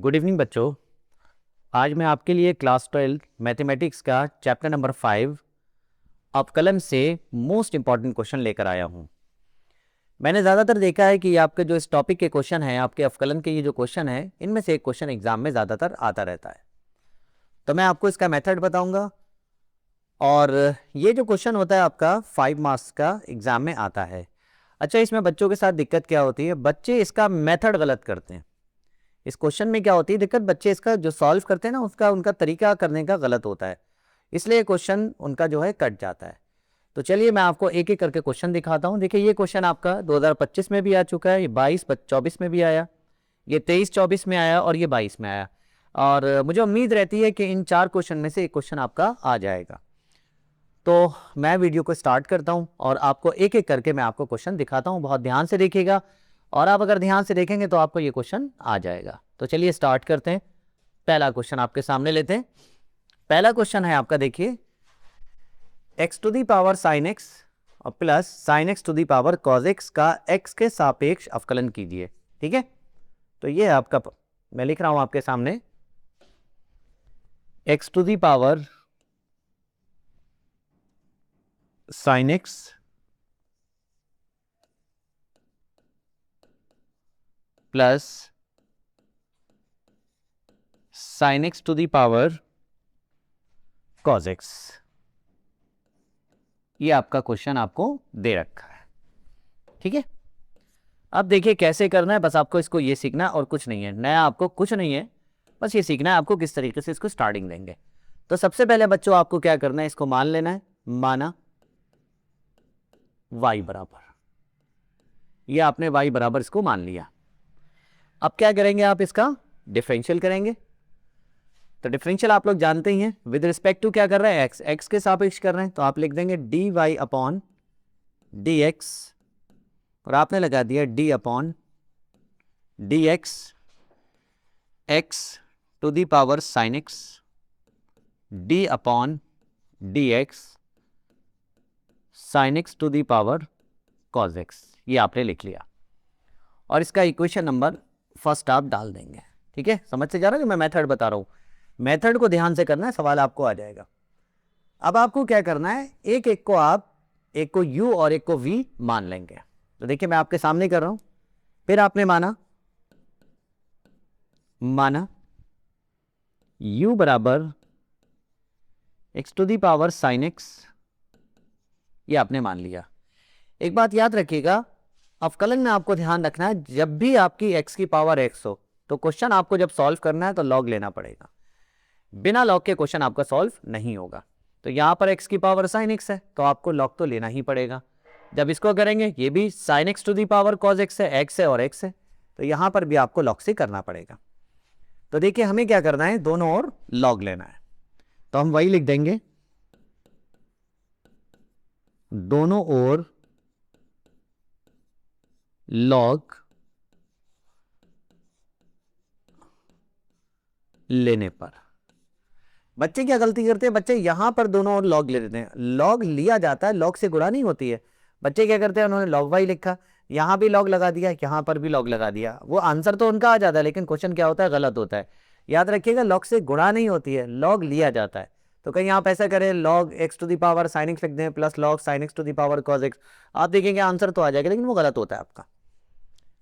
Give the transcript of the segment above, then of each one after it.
Good evening बच्चों। आज मैं आपके लिए क्लास 12 मैथमेटिक्स का चैप्टर नंबर 5 अवकलन से मोस्ट इंपॉर्टेंट क्वेश्चन लेकर आया हूं। मैंने ज़्यादातर देखा है कि आपके जो इस टॉपिक के क्वेश्चन हैं, आपके अवकलन के ये जो क्वेश्चन है, इनमें से एक क्वेश्चन एग्जाम में ज़्यादातर आता रहता है। तो मैं आपको इसका मेथड बताऊंगा और ये जो क्वेश्चन होता है आपका 5 मार्क्स का एग्जाम में आता है। अच्छा, इसमें बच्चों के साथ दिक्कत क्या होती है, बच्चे इसका मेथड गलत करते हैं। इस क्वेश्चन में क्या होती है दिक्कत, बच्चे इसका जो सॉल्व करते हैं ना, उसका उनका तरीका करने का गलत होता है, इसलिए क्वेश्चन उनका जो है कट जाता है। तो चलिए मैं आपको एक एक करके क्वेश्चन दिखाता हूं। देखिए ये क्वेश्चन आपका 2025 में भी आ चुका है, ये 22-24 में भी आया, ये 23-24 में आया और ये 22 में आया। और मुझे उम्मीद रहती है कि इन 4 क्वेश्चन में से एक क्वेश्चन आपका आ जाएगा। तो मैं वीडियो को स्टार्ट करता हूं और आपको एक एक करके मैं आपको क्वेश्चन दिखाता हूं। बहुत ध्यान से देखिएगा और आप अगर ध्यान से देखेंगे तो आपको ये क्वेश्चन आ जाएगा। तो चलिए स्टार्ट करते हैं। पहला क्वेश्चन आपके सामने लेते हैं। पहला क्वेश्चन है आपका, देखिए x to the power sine x और plus sine x to the power cos x का x के सापेक्ष अवकलन कीजिए। ठीक है, तो ये है आपका, मैं लिख रहा हूं आपके सामने x to the power sine x plus sine x to the power cos x. ये आपका क्वेश्चन आपको दे रखा है। ठीक है, अब देखिए कैसे करना है, बस आपको इसको ये सीखना है और कुछ नहीं है, नया आपको कुछ नहीं है, बस ये सीखना है आपको किस तरीके से इसको स्टार्टिंग देंगे। तो सबसे पहले बच्चों आपको क्या करना है, इसको मान लेना है, माना y बराबर, ये आपने y बराबर इसको मान लिया। अब क्या करेंगे, आप इसका डिफरेंशियल करेंगे। तो डिफरेंशियल आप लोग जानते ही हैं, विद रिस्पेक्ट टू क्या कर रहे हैं, x, x के सापेक्ष कर रहे हैं, तो आप लिख देंगे dy अपॉन dx और आपने लगा दिया d upon dx, x to the power sine x, d upon dx sine x to the power cos x। ये आपने लिख लिया और इसका इक्वेशन नंबर फर्स्ट आप डाल देंगे। ठीक है, समझ से जा रहा है, जो मैं मेथड बता रहा हूं, मेथड को ध्यान से करना है, सवाल आपको आ जाएगा। अब आपको क्या करना है, एक एक को आप, एक को u और एक को v मान लेंगे। तो देखिए मैं आपके सामने कर रहा हूं, फिर आपने माना u बराबर x to the power sine x, ये आपने मान लिया। एक बात याद रखिएगा, अवकलन में आपको ध्यान रखना है, जब भी आपकी x की पावर x हो तो क्वेश्चन आपको जब सॉल्व करना है तो लॉग लेना पड़ेगा, बिना लॉग के क्वेश्चन आपका सॉल्व नहीं होगा। तो यहां पर x की पावर साइन x है तो आपको लॉग तो लेना ही पड़ेगा। जब इसको करेंगे, ये भी sine x to the power cos x है, x है और x है, तो यहां पर भी आपको लॉग से करना पड़ेगा। तो देखिए हमें क्या करना है, दोनों ओर लॉग लेना है, तो हम वही लिख देंगे, दोनों ओर लॉग लेने पर। बच्चे क्या गलती करते हैं, बच्चे यहां पर दोनों ओर लॉग ले लेते हैं, लॉग लिया जाता है, लॉग से गुणा नहीं होती है। बच्चे क्या करते हैं, उन्होंने लॉग वाई लिखा, यहां भी लॉग लगा दिया, यहां पर भी लॉग लगा दिया, वो आंसर तो उनका आ जाता है लेकिन क्वेश्चन क्या होता है, गलत होता है। याद रखिएगा, लॉग से गुणा नहीं होती है, लॉग लिया जाता है। तो कहीं आप ऐसा करें, log x to the power sine x लिख दें plus log sine x to the power cos x, आप देखेंगे आंसर तो आ जाएगा, लेकिन वो गलत होता है आपका।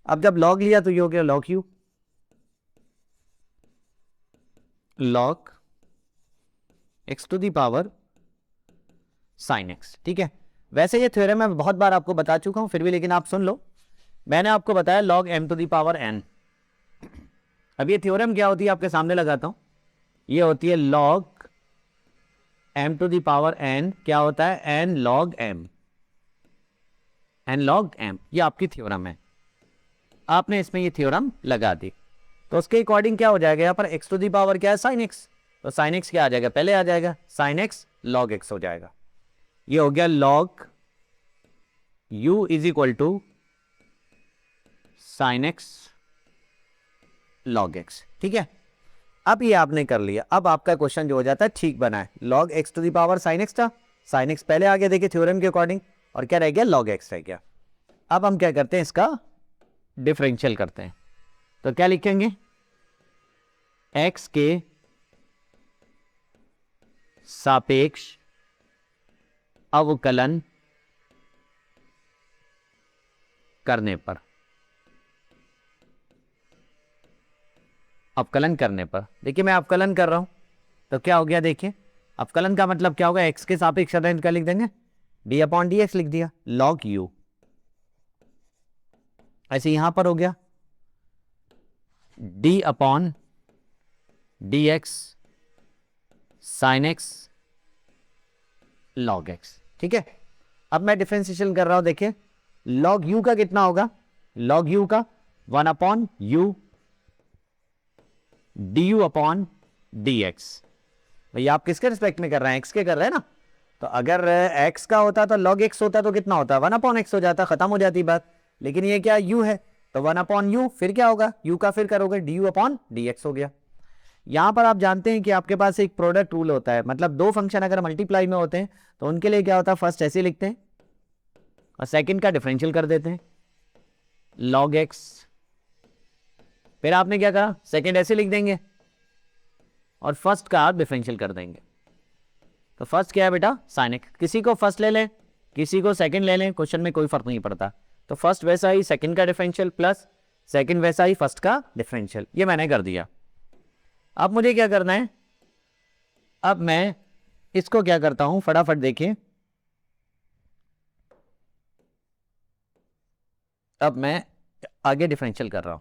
अब जब लॉग लिया तो ये हो गया log u, log x to the power sine x. ठीक है, वैसे ये थ्योरम मैं बहुत बार आपको बता चुका हूं, फिर भी लेकिन आप सुन लो, मैंने आपको बताया log m to the power n. अब ये थ्योरम क्या होती है, आपके सामने लगाता हूं, ये होती है log m to the power n, क्या होता है, n log m, n log m, ये आपकी थ्योरम है। आपने इसमें ये थ्योरम लगा दी, तो उसके अकॉर्डिंग क्या हो जाएगा, यहां पर एक्स टू दी पावर क्या है, साइन एक्स, तो साइन एक्स क्या आ जाएगा, पहले आ जाएगा साइन एक्स लॉग एक्स हो जाएगा। ये हो गया log u is equal to sine x log x. ठीक है, अब ये आपने कर लिया। अब आपका क्वेश्चन जो हो जाता है ठीक बना है, log x to the power sine x था, साइन एक्स पहले आ गया देखिए थ्योरम के अकॉर्डिंग, और क्या रह गया, लॉग एक्स रह गया। अब हम क्या करते हैं, इसका डिफरेंशियल करते हैं। तो क्या लिखेंगे, x के सापेक्ष अवकलन करने पर, अवकलन करने पर, देखिए मैं अवकलन कर रहा हूं तो क्या हो गया, देखिए अवकलन का मतलब क्या होगा, x के सापेक्ष अवकलन का लिख देंगे d अपॉन डी एक्स लिख दिया log u, ऐसे यहां पर हो गया d upon d x sine x log x, ठीक है। अब मैं डिफरेंशिएशन कर रहा हूं, देखिए log u का कितना होगा, log u का 1 upon u du upon dx। भैया आप किसके रिस्पेक्ट में कर रहे हैं, x के कर रहे हैं ना, तो अगर x का होता तो log x होता तो कितना होता, 1 अपॉन x हो जाता, खत्म हो जाती बात। लेकिन ये क्या u है तो 1 अपॉन u, फिर क्या होगा u का फिर करोगे du अपॉन dx हो गया। यहां पर आप जानते हैं कि आपके पास एक प्रोडक्ट रूल होता है, मतलब दो फंक्शन अगर मल्टीप्लाई में होते हैं तो उनके लिए क्या होता है, फर्स्ट ऐसे लिखते हैं और सेकंड का डिफरेंशियल कर देते हैं log x, फिर आपने क्या कहा सेकंड ऐसे लिख देंगे और फर्स्ट का आप डिफरेंशियल कर देंगे। तो फर्स्ट क्या है बेटा साइन एक्स, किसी को फर्स्ट ले लें किसी को सेकंड ले लें, क्वेश्चन में कोई फर्क नहीं पड़ता। तो फर्स्ट वैसा ही सेकंड का डिफरेंशियल प्लस सेकंड वैसा ही फर्स्ट का डिफरेंशियल, ये मैंने कर दिया। अब मुझे क्या करना है, अब मैं इसको क्या करता हूं फटाफट देखिए, अब मैं आगे डिफरेंशियल कर रहा हूं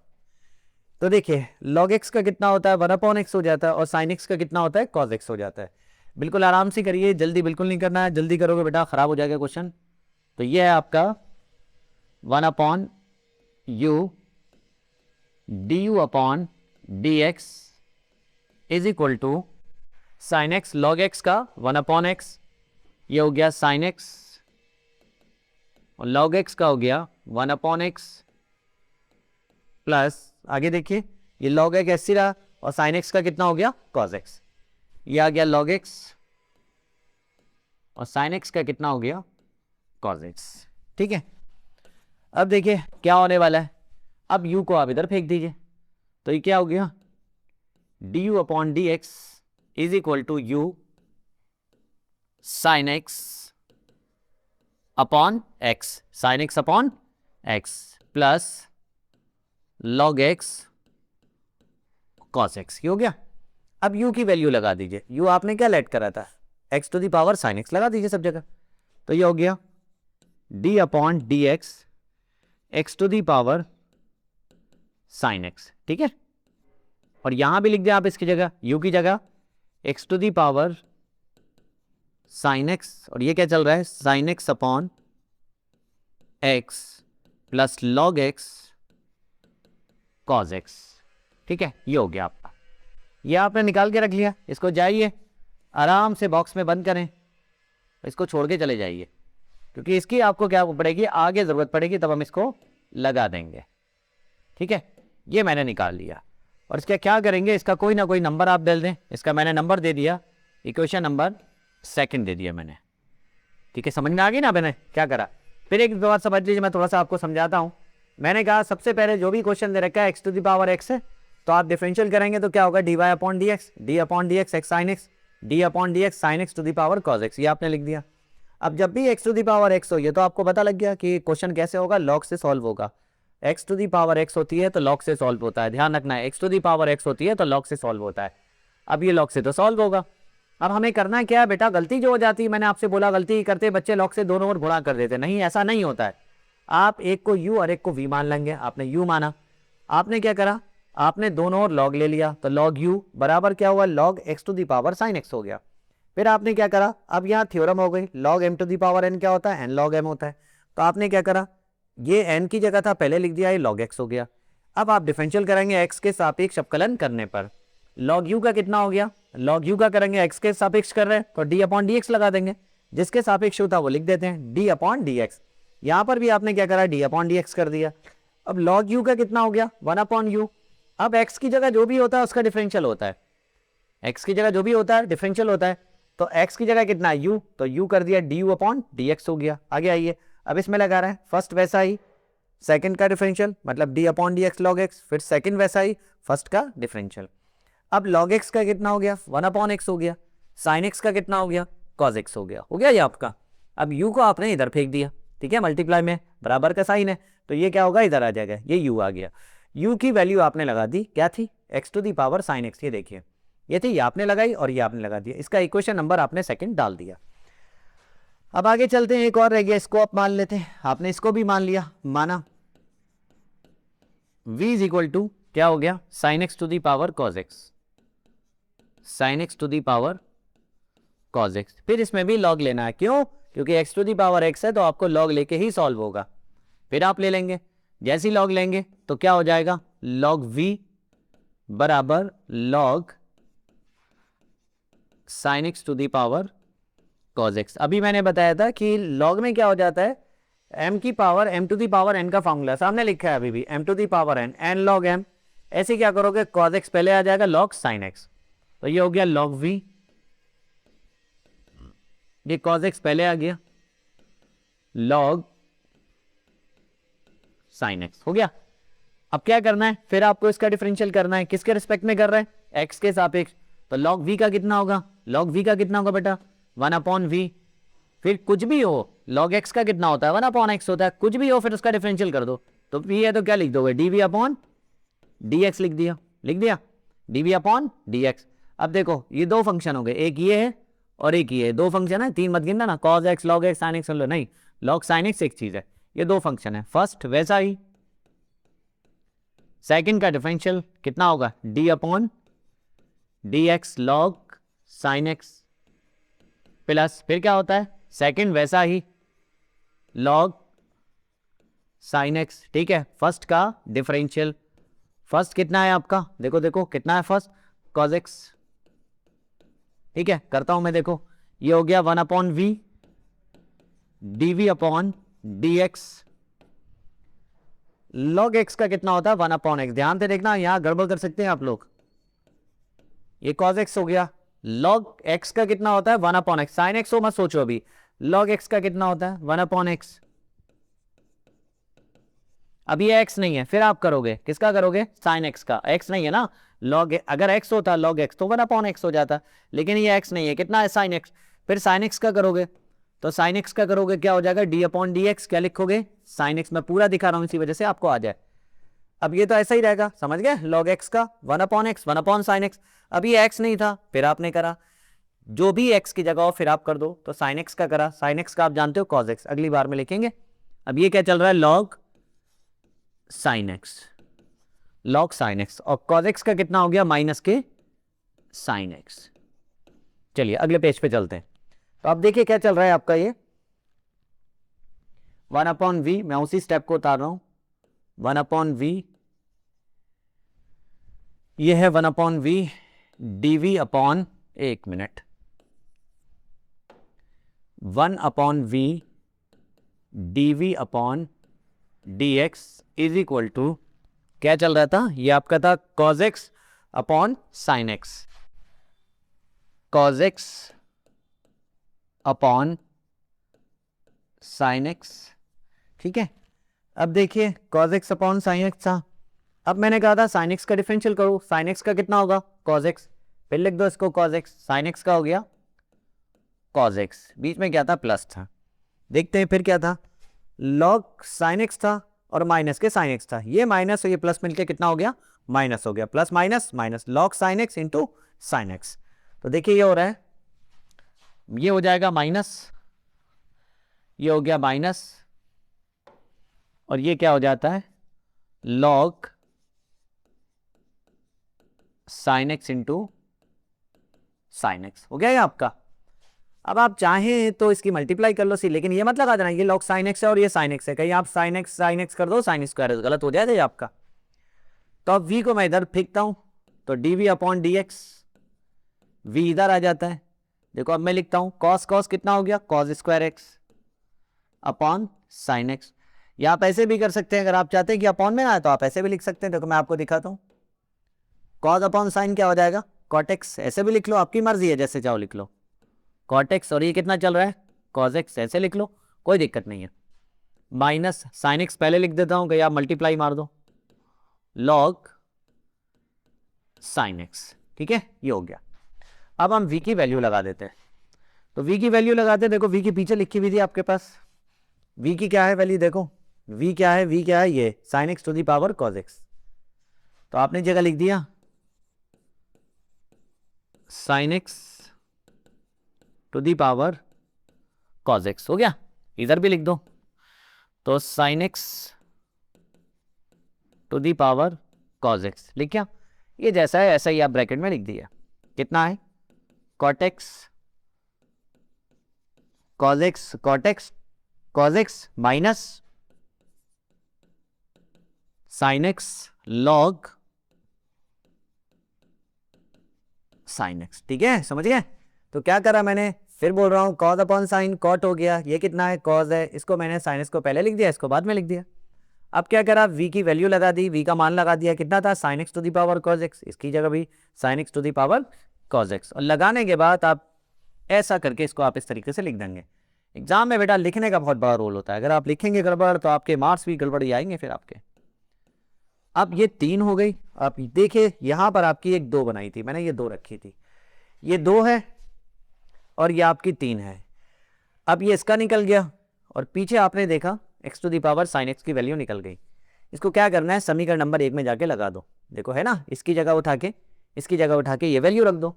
तो देखिए log x का कितना होता है 1 अपॉन x हो जाता है और sin x का कितना होता है cos x हो जाता है। बिल्कुल आराम से करिए, जल्दी बिल्कुल नहीं करना है, जल्दी करोगे बेटा खराब हो जाएगा क्वेश्चन। तो ये है आपका 1 upon u du upon dx is equal to sine x, log x का 1 अपॉन x, ये हो गया साइन x और log x का हो गया 1 अपॉन x प्लस आगे देखिए ये log x ऐसे रहा और sin x का कितना हो गया cos x, ये आ गया log x और sin x का कितना हो गया cos x, ठीक है। अब देखिए क्या होने वाला है, अब u को आप इधर फेंक दीजिए तो ये क्या हो गया du upon d x is equal to u sin x upon x, sin x upon x plus log x cos x, ये हो गया। अब u की वैल्यू लगा दीजिए, u आपने क्या लेट करा था x to the power sin x लगा दीजिए सब जगह, तो ये हो गया d upon d x to the power sin x, ठीक है। और यहां भी लिख दिया आप इसकी जगह u की जगह x to the power sin x, और ये क्या चल रहा है sin x upon x plus log x cos x, ठीक है। ये हो गया आपका, ये आपने निकाल के रख लिया। इसको जाइए आराम से बॉक्स में बंद करें, इसको छोड़ के चले जाइए क्योंकि इसकी आपको क्या पड़ेगी आगे जरूरत पड़ेगी, तब हम इसको लगा देंगे, ठीक है। ये मैंने निकाल लिया और इसका क्या करेंगे, इसका कोई ना कोई नंबर आप दे दें। इसका मैंने नंबर दे दिया, इक्वेशन नंबर सेकंड दे दिया मैंने, ठीक है। समझ में आ गई ना मैंने क्या करा। फिर एक बात समझ लीजिए, मैं थोड़ा सा आपको समझाता हूं। मैंने कहा सबसे पहले जो भी क्वेश्चन दे रखा है x to the power x है तो आप डिफरेंशियल करेंगे तो क्या होगा dy upon d x, d upon d x x sine x, d upon d x sine x to the power cos x, ये आपने लिख दिया। अब जब भी x to the power x हो ये तो आपको पता लग गया कि क्वेश्चन कैसे होगा, log से सॉल्व होगा। x to the power x होती है तो log से सॉल्व होता है, ध्यान रखना है। x to the power x होती है तो log से सॉल्व होता है। अब ये log से तो सॉल्व होगा। अब हमें करना क्या है बेटा, गलती जो हो जाती है, मैंने आपसे बोला गलती करते बच्चे log से दोनों ओर गुणा कर देते, नहीं ऐसा नहीं होता है। आप एक को u और एक को v मान लेंगे, आपने u माना, आपने क्या करा आपने दोनों ओर log ले लिया तो log u बराबर क्या हुआ log x to the power sin x हो गया। फिर आपने क्या करा, अब यहाँ थ्योरम हो गई log m to the power n क्या होता है n log m होता है, तो आपने क्या करा ये n की जगह था पहले लिख दिया, ये log x हो गया। अब आप डिफरेंशियल करेंगे x के सापेक्ष अवकलन करने पर, log u का कितना हो गया, log u का करेंगे x के सापेक्ष कर रहे हैं तो d अपॉन डी एक्स लगा देंगे, जिसके सापेक्ष होता है वो लिख देते हैं d अपॉन डी एक्स। यहाँ पर भी आपने क्या करा d अपॉन डी एक्स कर दिया। अब log u का कितना हो गया 1 अपॉन u। अब x की जगह जो भी होता है उसका डिफरेंशियल होता है, x की जगह जो भी होता है डिफरेंशियल होता है, तो x की जगह कितना है u, तो u कर दिया du अपॉन डी एक्स हो गया। आगे आइए, अब इसमें लगा रहे हैं फर्स्ट वैसा ही सेकंड का डिफरेंशियल मतलब d upon d x log x, फिर सेकंड वैसा ही फर्स्ट का डिफरेंशियल। अब log x का कितना हो गया, 1/x हो गया, sin x का कितना हो गया, cos x हो गया ये आपका। अब u को आपने इधर फेंक दिया, ठीक है, मल्टीप्लाई में बराबर का साइन है, तो ये क्या होगा, इधर आ जाएगा, ये u आ गया। u की वैल्यू आपने लगा दी, क्या थी, x⁻ sin x, ये देखिए ये थी, ये आपने लगाई और ये आपने लगा दिया, इसका इक्वेशन नंबर आपने सेकंड डाल दिया। अब आगे चलते हैं, एक और रह गया, इसको आप मान लेते हैं, आपने इसको भी मान लिया, माना v = क्या हो गया, sin x⁻ cos x, sin x⁻ cos x। फिर इसमें भी log लेना है, क्यों, क्योंकि x⁻x है तो आपको log लेके ही सॉल्व होगा। फिर आप ले लेंगे, जैसे ही log लेंगे तो क्या हो जाएगा, log v बराबर log sin x⁻ cos x। अभी मैंने बताया था कि log में क्या हो जाता है, m⁻n का फॉर्मूला सामने लिखा है अभी भी, m⁻n n log m, ऐसे क्या करोगे, cos x पहले आ जाएगा log sin x, तो ये हो गया log v, ये cos x पहले आ गया log sin x हो गया। अब क्या करना है, फिर आपको इसका डिफरेंशियल करना है, किसके रिस्पेक्ट में कर रहे हैं, x के सापेक्ष, तो log v का कितना होगा, log v का कितना होगा बेटा, 1/v, फिर कुछ भी हो log x का कितना होता है, 1/x होता है, कुछ भी हो फिर उसका डिफरेंशियल कर दो, तो v है तो क्या लिख दोगे, dv/dx लिख दिया dv/dx। अब देखो ये दो फंक्शन हो गए, एक ये है और एक ये है, दो फंक्शन है, तीन मत गिनना ना, cos x log x sin x नहीं, log sin x एक चीज है, ये दो फंक्शन है। फर्स्ट वैसा ही, सेकंड का डिफरेंशियल कितना होगा, d/dx log sin x plus, फिर क्या होता है, सेकंड वैसा ही log sin x, ठीक है। फर्स्ट का डिफरेंशियल, फर्स्ट कितना है आपका, देखो कितना है फर्स्ट, cos x, ठीक है, करता हूं मैं, देखो ये हो गया 1/v dv/dx, log x का कितना होता है, 1/x, ध्यान से देखना, यहां गड़बड़ कर सकते हैं आप लोग, ये cos x हो गया, log x का कितना होता है, 1/x, sin x हो मत सोचो अभी, log x का कितना होता है, 1/x, अभी ये x नहीं है, फिर आप करोगे, किसका करोगे, sin x का, x नहीं है ना, log, अगर x होता log x तो 1/x हो जाता, लेकिन ये x नहीं है, कितना है sin x, फिर sin x का करोगे, तो sin x का करोगे क्या हो जाएगा, d/dx, क्या लिखोगे, sin x, मैं पूरा दिखा रहा हूं इसी वजह से आपको आ जाए। अब ये तो ऐसा ही रहेगा, समझ गए, log x का 1/x 1/sin x, अभी x नहीं था फिर आपने करा, जो भी x की जगह हो फिर आप कर दो, तो sin x का करा, sin x का आप जानते हो cos x, अगली बार में लिखेंगे। अब ये क्या चल रहा है, log sin x, और cos x का कितना हो गया, माइनस के sin x। चलिए अगले पेज पे चलते हैं, तो आप देखिए क्या चल रहा है आपका, ये 1/v, मैं उसी स्टेप को उतार रहा हूं, 1/v, ये है 1/v dv/, एक minute, 1/v dv/dx is equal to, क्या चल रहा था, ये आपका था cos x/sin x, cos x/sin x, ठीक है। अब देखिए cos x/sin x था, अब मैंने कहा था sin x का डिफरेंशियल करो, sin x का कितना होगा, cos x, फिर लिख दो इसको cos x, sin x का हो गया cos x, बीच में क्या था, प्लस था, देखते हैं फिर क्या था, log sin x था और माइनस के sin x था, ये माइनस और ये प्लस मिलके कितना हो गया, माइनस हो गया, plus minus minus, log sin x into sin x, तो देखिए ये हो रहा है, ये हो जाएगा माइनस, ये हो गया माइनस, और ये क्या हो जाता है, log sin x into sin x हो गया ये आपका। अब आप चाहें तो इसकी मल्टीप्लाई कर लो सी, लेकिन ये मत लगा देना ये log sin x है और ये sin x है, कहीं आप sin x कर दो sin स्क्वायर गलत हो जाएगा ये आपका। तो अब v को मैं इधर फेंकता हूं, तो dv/dx, v इधर आ जाता है, देखो अब मैं लिखता हूं cos कितना हो गया, cos square x upon sin x, या आप ऐसे भी कर सकते हैं, अगर आप चाहते हैं कि अपॉन में आए तो आप ऐसे भी लिख सकते हैं, देखो मैं आपको दिखाता हूं, cos अपॉन sin क्या हो जाएगा, cot x, ऐसे भी लिख लो, आपकी मर्जी है, जैसे चाहो लिख लो cot x, और ये कितना चल रहा है cos x, ऐसे लिख लो, कोई दिक्कत नहीं है, माइनस sin x पहले लिख देता हूं, आप मल्टीप्लाई मार दो, log sin x, ठीक है, ये हो गया। अब हम v की वैल्यू लगा देते हैं। तो v की वैल्यू लगाते हैं, देखो v के पीछे लिखी हुई थी आपके पास, v की क्या है वैल्यू, देखो v क्या है, v क्या है, ये sin x to the power cos x। तो आपने जगह लिख दिया sin x to the power cos x, हो गया। इधर भी लिख दो, तो sin x to the power cos x लिख क्या, ये जैसा है ऐसा ही आप ब्रैकेट में लिख दिया। कितना है cot x cos x minus sin x log sin x, ठीक है, समझ गए। तो क्या करा मैंने, फिर बोल रहा हूं cos अपॉन साइन, cot हो गया, ये कितना है cos है, इसको मैंने sin x को पहले लिख दिया, इसको बाद में लिख दिया। अब क्या करा, v की वैल्यू लगा दी, v का मान लगा दिया, कितना था sin x to the power cos x, इसकी जगह भी sin x to the power cos x, और लगाने के बाद आप ऐसा करके इसको आप इस तरीके से लिख देंगे। एग्जाम में बेटा लिखने का बहुत बड़ा रोल होता है, अगर आप लिखेंगे गड़बड़ तो आपके मार्क्स भी गड़बड़ ही आएंगे फिर आपके। अब ये 3 हो गई, आप देखिए यहां पर आपकी एक 2 बनाई थी मैंने, ये 2 रखी थी, ये 2 है और ये आपकी 3 है। अब ये इसका निकल गया और पीछे आपने देखा x to the power sine x की वैल्यू निकल गई। इसको क्या करना है, समीकरण नंबर 1 में जाके लगा दो, देखो है ना, इसकी जगह उठा के ये वैल्यू रख दो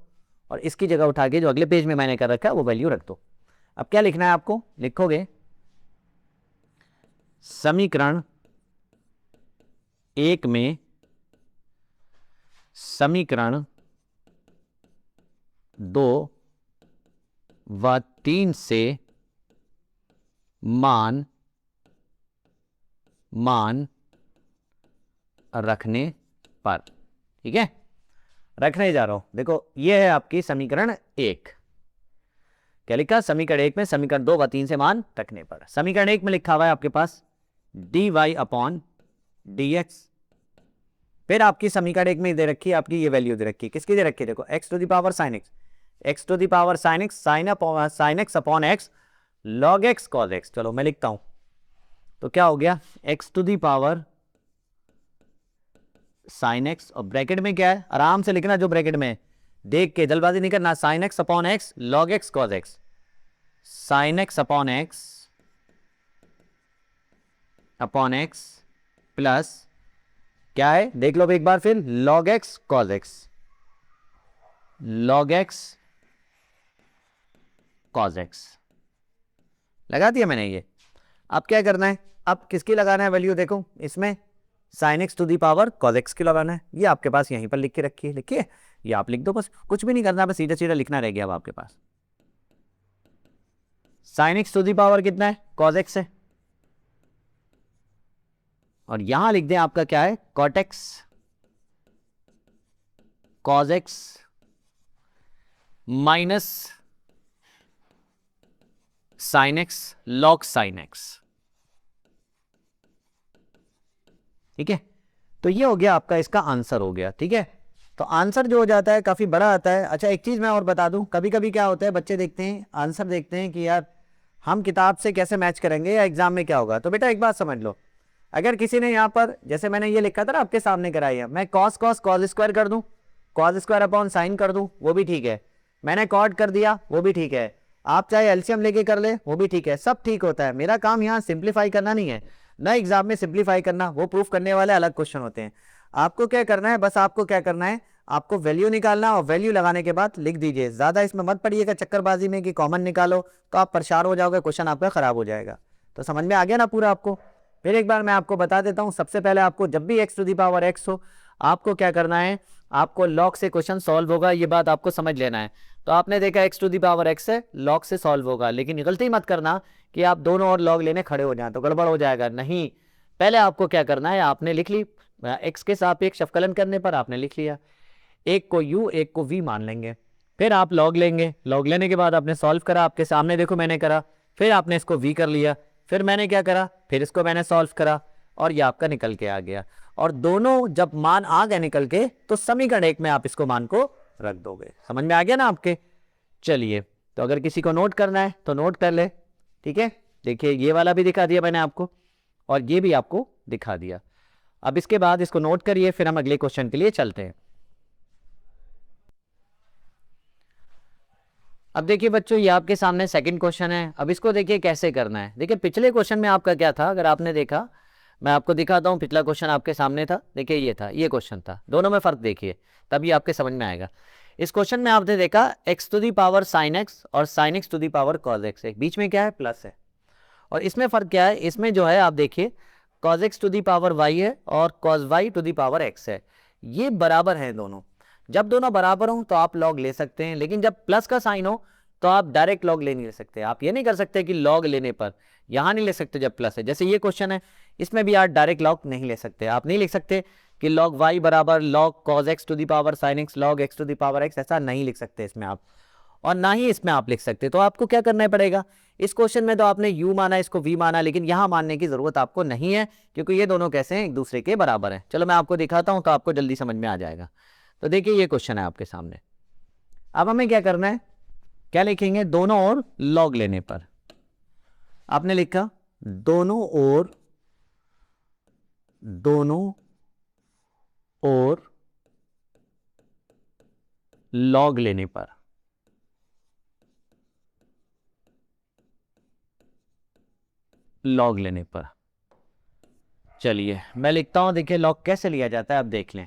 और इसकी जगह उठा के जो अगले पेज में मैंने कर रखा है वो वैल्यू रख दो। अब क्या लिखना है आपको, लिखोगे समीकरण 1 में समीकरण 2 व 3 से मान रखने पर, ठीक है, रखने जा रहा हूं। देखो ये है आपकी समीकरण 1, क्या लिखा, समीकरण 1 में समीकरण 2 व 3 से मान रखने पर। समीकरण 1 में लिखा हुआ है आपके पास dy अपॉन dx, फिर आपकी समीकरण 1 में दे रखी है आपकी ये वैल्यू दे रखी है, किसकी दे रखी है, देखो x to the power sine x to the power sine x sine x upon x log x cos x। चलो मैं लिखता हूं, तो क्या हो गया x to the power sine x, और ब्रैकेट में क्या है, आराम से लिखना, जो ब्रैकेट में देख के जल्दबाजी नहीं करना, sine x upon x log x cos x, sine x upon x plus क्या है देख लो एक बार फिर, log x cos x, log x cos x लगा दिया मैंने ये। अब क्या करना है, अब किसकी लगाना है वैल्यू, देखो इसमें sin x to the power cos x की लगाना है, ये आपके पास यहीं पर लिख के रखी है, लिखिए ये आप लिख दो, बस कुछ भी नहीं करना, बस सीधा सीधा लिखना रह गया अब आपके पास। sin x to the power कितना है, cos x है, और यहां लिख दें आपका क्या है cot x cos x minus sin x log sin x, ठीक है। तो ये हो गया आपका, इसका आंसर हो गया, ठीक है। तो आंसर जो हो जाता है काफी बड़ा आता है। अच्छा एक चीज मैं और बता दूं, कभी कभी क्या होता है, बच्चे देखते हैं आंसर, देखते हैं कि यार हम किताब से कैसे मैच करेंगे या एग्जाम में क्या होगा। तो बेटा एक बात समझ लो, अगर किसी ने यहाँ पर जैसे मैंने ये लिखा था ना आपके सामने कराई है, मैं cos स्क्वायर कर दूं, cos स्क्वायर अपॉन साइन कर दूं, वो भी ठीक है, मैंने कॉट कर दिया वो भी ठीक है, आप चाहे एलसीएम लेके कर ले वो भी ठीक है, सब ठीक होता है। मेरा काम यहाँ सिंप्लीफाई करना नहीं है, ना एग्जाम में सिंप्लीफाई करना, वो प्रूफ करने वाले अलग क्वेश्चन होते हैं। आपको क्या करना है, बस आपको क्या करना है, आपको वैल्यू निकालना और वैल्यू लगाने के बाद लिख दीजिए। ज्यादा इसमें मत पड़िएगा चक्करबाजी में कि कॉमन निकालो, तो आप परेशान हो जाओगे, क्वेश्चन आपका खराब हो जाएगा। तो समझ में आ गया ना पूरा आपको। फिर एक बार मैं आपको बता देता हूं, सबसे पहले आपको जब भी x to the power x हो, आपको क्या करना है, आपको log से क्वेश्चन सॉल्व होगा, ये बात आपको समझ लेना है। तो आपने देखा x to the power x है, log से सॉल्व होगा, लेकिन गलती मत करना कि आप दोनों और log लेने खड़े हो जाएं, तो गड़बड़ हो जाएगा। नहीं, पहले आपको क्या करना है, आपने लिख ली x के सापेक्ष अवकलन करने पर आपने लिख लिया, एक को u एक को v मान लेंगे, फिर आप log लेंगे, log लेने के बाद आपने सॉल्व करा, आपके सामने देखो मैंने करा, फिर आपने इसको v कर लिया, फिर मैंने क्या करा, फिर इसको मैंने सॉल्व करा और ये आपका निकल के आ गया। और दोनों जब मान आ गए निकल के, तो समीकरण 1 में आप इसको मान को रख दोगे। समझ में आ गया ना आपके। चलिए, तो अगर किसी को नोट करना है तो नोट कर ले, ठीक है। देखिए ये वाला भी दिखा दिया मैंने आपको और ये भी आपको दिखा दिया। अब इसके बाद इसको नोट करिए, फिर हम अगले क्वेश्चन के लिए चलते हैं। अब देखिए बच्चों, ये आपके सामने सेकंड क्वेश्चन है। अब इसको देखिए कैसे करना है। देखिए पिछले क्वेश्चन में आपका क्या था, अगर आपने देखा, मैं आपको दिखाता हूँ। पिछला क्वेश्चन आपके सामने था, देखिए ये था, ये क्वेश्चन था, दोनों में फर्क देखिए, तभी आपके समझ में आएगा। इस क्वेश्चन में आपने देखा x to the power sine x और sine x to the power cos x है, बीच में क्या है, प्लस है। और इसमें फर्क क्या है, इसमें जो है आप देखिए cos x to the power y है और cos y to the power x है, ये बराबर है दोनों। जब दोनों बराबर हो तो आप लॉग ले सकते हैं, लेकिन जब प्लस का साइन हो तो आप डायरेक्ट लॉग ले नहीं सकते। आप ये नहीं कर सकते कि लॉग लेने पर यहां नहीं ले सकते जब प्लस है, जैसे ये क्वेश्चन है, इसमें भी आप डायरेक्ट लॉग नहीं ले सकते। आप नहीं लिख सकते कि लॉग वाई बराबर log cos x to the power sine x log x to the power x, ऐसा नहीं लिख सकते इसमें आप, और ना ही इसमें आप लिख सकते। तो आपको क्या करना पड़ेगा, इस क्वेश्चन में तो आपने u माना, इसको v माना, लेकिन यहां मानने की जरूरत आपको नहीं है, क्योंकि ये दोनों कैसे हैं, एक दूसरे के बराबर हैं। चलो मैं आपको दिखाता हूं तो आपको जल्दी समझ में आ जाएगा। तो देखिए ये क्वेश्चन है आपके सामने। अब हमें क्या करना है, क्या लिखेंगे, दोनों ओर लॉग लेने पर आपने लिखा दोनों ओर लॉग लेने पर, लॉग लेने पर। चलिए मैं लिखता हूं, देखिए लॉग कैसे लिया जाता है, अब देख लें।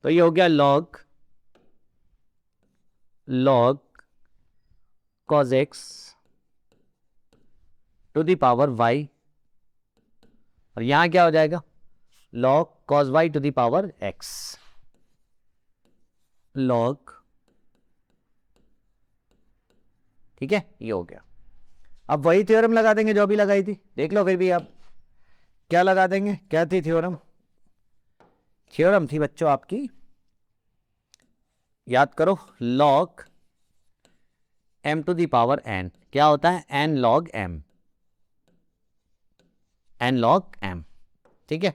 तो ये हो गया log cos x to the power y, और यहां क्या हो जाएगा, log cos y to the power x, log, ठीक है, ये हो गया। अब वही थ्योरम लगा देंगे जो अभी लगाई थी, देख लो फिर भी आप क्या लगा देंगे। क्या थी थ्योरम, थ्योरम थी बच्चों आपकी, याद करो, log m to the power n, क्या होता है, n log m, n log m, ठीक है,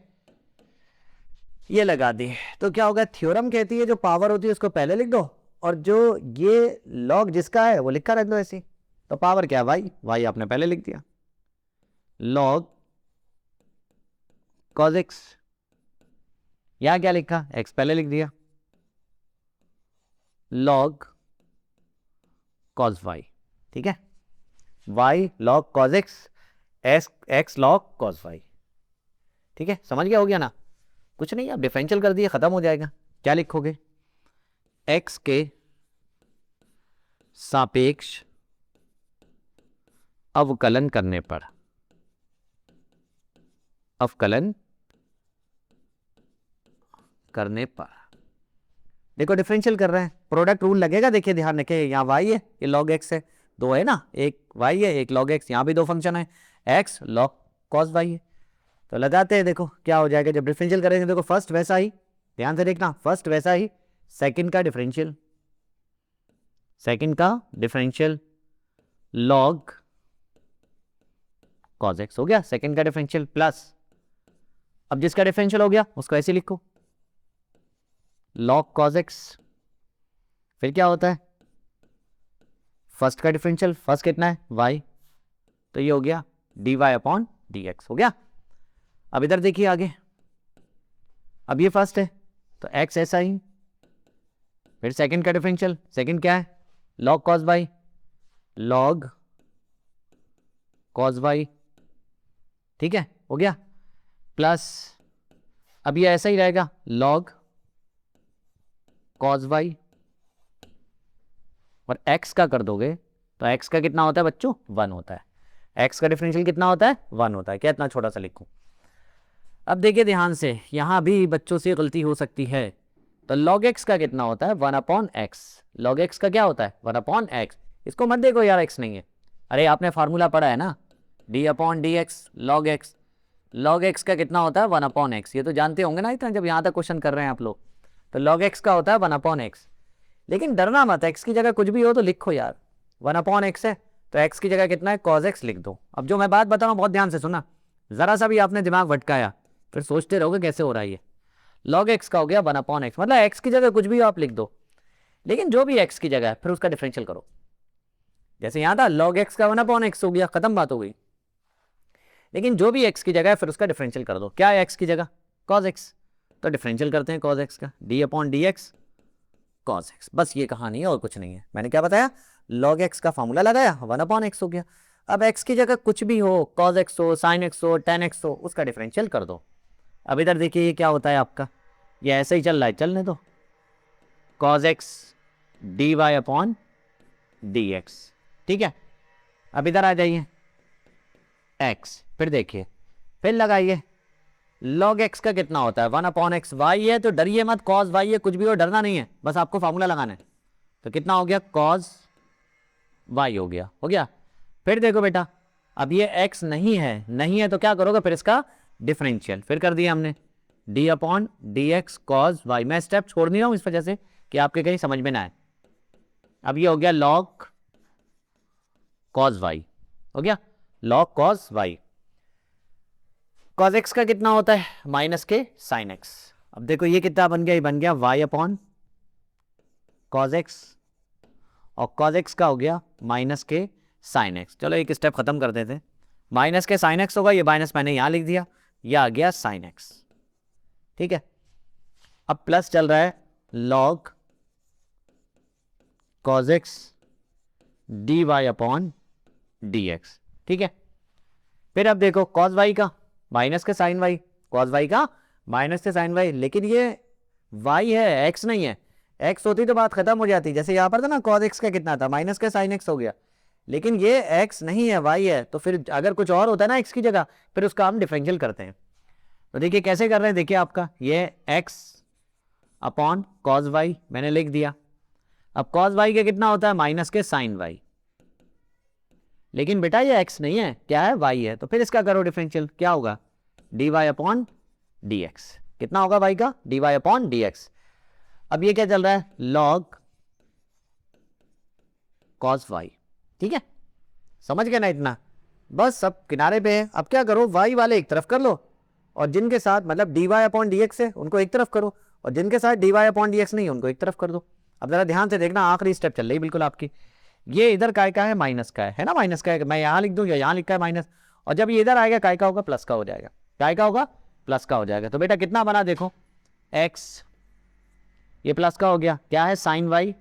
ये लगा दी। तो क्या होगा, थ्योरम कहती है जो पावर होती है उसको पहले लिख दो, और जो ये लॉग जिसका है वो लिखा रख दो ऐसी। तो पावर क्या है, वाई, वाई आपने पहले लिख दिया, लॉग कॉस एक्स, यहां क्या लिखा, एक्स पहले लिख दिया, लॉग कॉस वाई, ठीक है, y log cos x, x log cos y, ठीक है, समझ गया, हो गया ना। कुछ नहीं, आप डिफरेंशियल कर दिए, खत्म हो जाएगा। क्या लिखोगे, x के सापेक्ष अवकलन करने पर, अवकलन करने पर, देखो डिफरेंशियल कर रहे हैं, प्रोडक्ट रूल लगेगा, देखिए ध्यान रखिए, यहाँ y है, ये log x है, दो है ना, एक y है एक log x, यहाँ भी दो फंक्शन है, x log cos y है। तो लगाते हैं, देखो क्या हो जाएगा जब डिफरेंशियल करेंगे। देखो फर्स्ट वैसा ही, ध्यान से देखना, फर्स्ट वैसा ही, सेकंड का डिफरेंशियल, सेकंड का डिफरेंशियल log cos x हो गया, सेकंड का डिफरेंशियल प्लस, अब जिसका डिफरेंशियल हो गया उसको ऐसे लिखो, log cos x, फिर क्या होता है, फर्स्ट का डिफरेंशियल, फर्स्ट कितना है y, तो ये हो गया dy अपॉन dx, हो गया। अब इधर देखिए आगे, अब ये फर्स्ट है तो x ऐसा ही, फिर सेकंड का डिफरेंशियल, सेकंड क्या है, log cos y, log cos y, ठीक है, हो गया, प्लस अब ये ऐसा ही रहेगा, log cos y, और x का कर दोगे तो x का कितना होता है बच्चों, 1 होता है, x का डिफरेंशियल कितना होता है, 1 होता है। क्या इतना छोटा सा लिखूं। अब देखिए ध्यान से, यहां भी बच्चों से गलती हो सकती है। तो log x का कितना होता है, 1 अपॉन एक्स, log x का क्या होता है, 1 अपॉन एक्स। इसको मत देखो यार x नहीं है, अरे आपने फार्मूला पढ़ा है ना, d upon d x log x, log x का कितना होता है, 1 अपॉन एक्स, ये तो जानते होंगे ना इतना, जब यहाँ तक क्वेश्चन कर रहे हैं आप लोग। तो log x का होता है 1 अपॉन एक्स, लेकिन डरना मत, x की जगह कुछ भी हो तो लिखो यार, 1 अपॉन एक्स है तो x की जगह कितना है, cos x लिख दो। अब जो मैं बात बता रहा हूँ बहुत ध्यान से सुना, जरा सा भी आपने दिमाग भटकाया फिर सोचते रहोगे कैसे हो रहा है ये। log x का हो गया 1 अपॉन एक्स, मतलब x की जगह कुछ भी आप लिख दो, लेकिन जो भी x की जगह है फिर उसका डिफरेंशियल करो। जैसे यहाँ था log x का 1 अपॉन एक्स हो गया, खत्म बात हो गई, लेकिन जो भी x की जगह है फिर उसका डिफरेंशियल कर दो। क्या है x की जगह, cos x, तो डिफरेंशियल करते हैं cos x का, d upon d x cos x, बस ये कहानी है और कुछ नहीं है। मैंने क्या बताया, log x का फॉर्मूला लगाया, 1/x हो गया। अब x की जगह कुछ भी हो, cos x हो, sin x हो, tan x हो, उसका डिफरेंशियल कर दो। अब इधर देखिए ये क्या होता है आपका, ये ऐसे ही चल रहा है, चलने दो, cos x dy/dx, ठीक है। अब इधर आ जाइए, x, फिर देखिए, फिर लगाइए, log x का कितना होता है, 1/x, y है तो डरिए मत, cos y है, कुछ भी हो डरना नहीं है, बस आपको फार्मूला लगाना है। तो कितना हो गया, cos y हो गया। फिर देखो बेटा, अब ये x नहीं है तो क्या करोगे, फिर इसका डिफरेंशियल, फिर कर दिया हमने, d/dx cos y। मैं स्टेप छोड़ नहीं रहा हूं इस वजह से कि आपके कहीं समझ में ना आए। अब ये हो गया log cos y, हो गया log cos y। cos x का कितना होता है, माइनस के sin x। अब देखो ये कितना बन गया, ये बन गया y/cos x, और cos x का हो गया माइनस के sin x। चलो एक स्टेप खत्म कर देते हैं, माइनस के sin x होगा, ये माइनस मैंने यहां लिख दिया, ये आ गया sin x, ठीक है। अब प्लस चल रहा है log cos x dy/dx, ठीक है। फिर अब देखो cos y का माइनस के sin y, cos y का माइनस के sin y, लेकिन ये y है, x नहीं है। x होती तो बात खत्म हो जाती, जैसे यहां पर था ना, cos x का कितना था, माइनस के sin x हो गया, लेकिन ये x नहीं है, y है, तो फिर अगर कुछ और होता है ना x की जगह, फिर उसका हम डिफरेंशियल करते हैं। तो देखिए कैसे कर रहे हैं, देखिए आपका ये x/cos y मैंने लिख दिया। अब cos y का कितना होता है, माइनस के sin y, लेकिन बेटा ये x नहीं है, क्या है, y है, तो फिर इसका करो डिफरेंशियल, क्या होगा, dy/dx। कितना होगा y का, dy/dx। अब ये क्या चल रहा है, log cos y, ठीक है। समझ गए ना इतना, बस सब किनारे पे है। अब क्या करो, y वाले एक तरफ कर लो, और जिनके साथ मतलब dy/dx है उनको एक तरफ करो, और जिनके साथ dy/dx नहीं है उनको एक तरफ कर दो। अब जरा ध्यान से देखना, आखिरी स्टेप चल रही बिल्कुल आपकी, ये इधर काय का है, माइनस का है ना, माइनस का है, मैं यहां लिख दूं या यहां लिखा है माइनस, और जब ये इधर आएगा काय का होगा, प्लस का हो जाएगा, काय का होगा, प्लस का हो जाएगा। तो बेटा कितना बना, देखो x, ये प्लस का हो गया, क्या है, sin y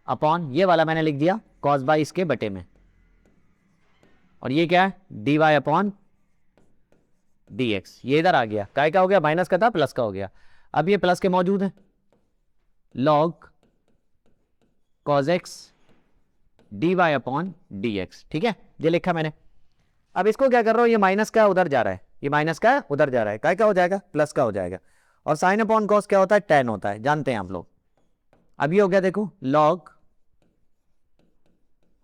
अपॉन ये वाला मैंने लिख दिया cos y इसके बटे में, और ये क्या है, dy/dx, ये इधर आ गया, काय का हो गया, माइनस का था प्लस का हो गया। अब ये प्लस के मौजूद है, log cos x dy/dx, ठीक है, ये लिखा मैंने। अब इसको क्या कर रहा हूं, ये माइनस का उधर जा रहा है, ये माइनस का उधर जा रहा है, काय का हो जाएगा, प्लस का हो जाएगा। और साइन अपॉन कॉस क्या होता है, tan होता है, जानते हैं आप लोग। अब ये हो गया, देखो log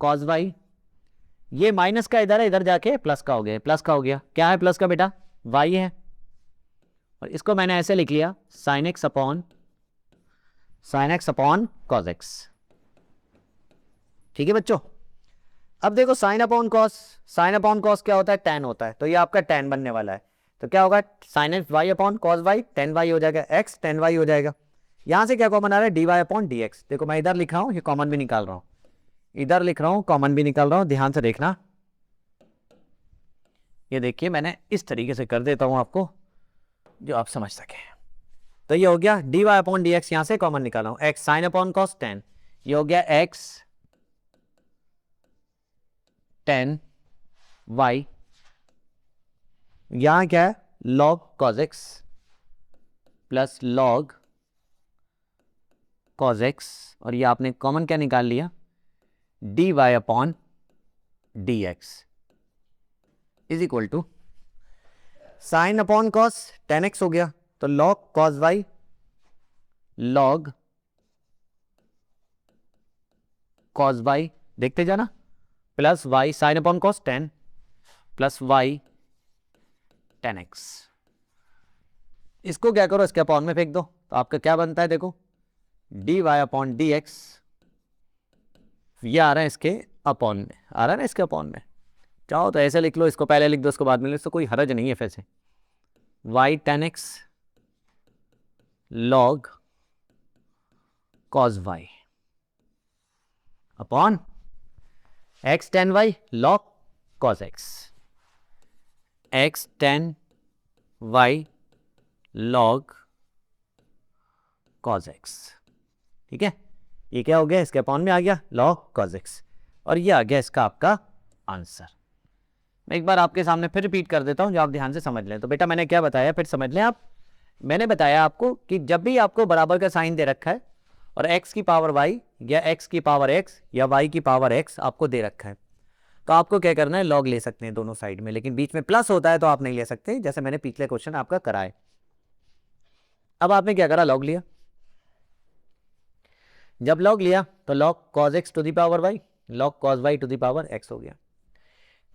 cos y, ये माइनस का इधर है, इधर जाके प्लस का हो गया, प्लस का हो गया, क्या है प्लस का बेटा, y है, और इसको मैंने ऐसे लिख लिया sin x upon cos x, ठीक है बच्चों। अब देखो साइन अपॉन कॉस क्या होता है, tan होता है, तो ये आपका tan बनने वाला है, तो क्या होगा, sin x y upon cos y, tan y हो जाएगा, x tan y हो जाएगा। यहां से क्या कॉमन आ रहा है, dy/dx। देखो मैं इधर लिख रहा हूं, ये कॉमन भी निकाल रहा हूं, इधर लिख रहा हूं, कॉमन भी निकाल रहा हूं, ध्यान से देखना। ये देखिए मैंने इस तरीके से कर देता हूं आपको, जो आप समझ सके। तो ये हो गया dy/dx, यहां से कॉमन निकाला हूं, x sin upon cos tan, ये हो गया x tan y, यहां क्या है, log cos x plus log cos x, और ये आपने कॉमन क्या निकाल लिया, dy/dx is equal to sine upon cos tan x हो गया, तो log cos y log cos y, देखते जाना, plus y sign upon cos tan plus y tan x। इसको क्या करो, इसके अपॉन में फेंक दो, तो आपका क्या बनता है, देखो dy/dx, ये आ रहा है इसके अपॉन में, आ रहा है ना इसके अपॉन में, चाहो तो ऐसे लिख लो, इसको पहले लिख दो, इसको बाद में लिख दो, कोई हरज नहीं है वैसे, y tan x log cos y upon x tan y log cos x, x tan y log cos x, ठीक है। ये क्या हो गया, इसके अपॉन में आ गया log cos x, और ये आ गया इसका आपका आंसर। मैं एक बार आपके सामने फिर रिपीट कर देता हूँ, जो आप ध्यान से समझ लें। तो बेटा मैंने क्या बताया, फिर समझ लें आप। मैंने बताया आपको कि जब भी आपको बराबर का साइन दे रखा है और x की पावर y या x की पावर x या y की पावर x आपको दे रखा है, तो आपको क्या करना है, लॉग ले सकते हैं दोनों साइड में, लेकिन बीच में प्लस होता है तो आप नहीं ले सकते, जैसे मैंने पिछले क्वेश्चन आपका कराए। अब आपने क्या करा, लॉग लिया। जब लॉग लिया तो log cos x to the power y, log cos y to the power x हो गया।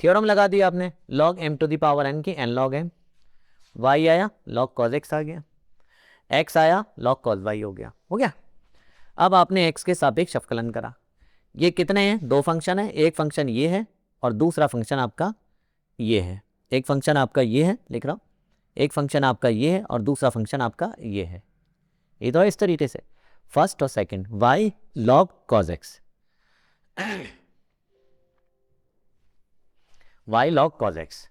थ्योरम लगा दिया आपने, log m to the power n की n log m, y आया log cos x आ गया, x आया log cos y हो गया। अब आपने x के सापेक्ष अवकलन करा। ये कितने हैं, दो फंक्शन है, एक फंक्शन ये है और दूसरा फंक्शन आपका ये है। एक फंक्शन आपका ये है, लिख रहा हूँ, एक फंक्शन आपका ये है और दूसरा फंक्शन आपका ये है। ये तो इस तरीके से फर्स्ट और second, y log cos x, y log cos x।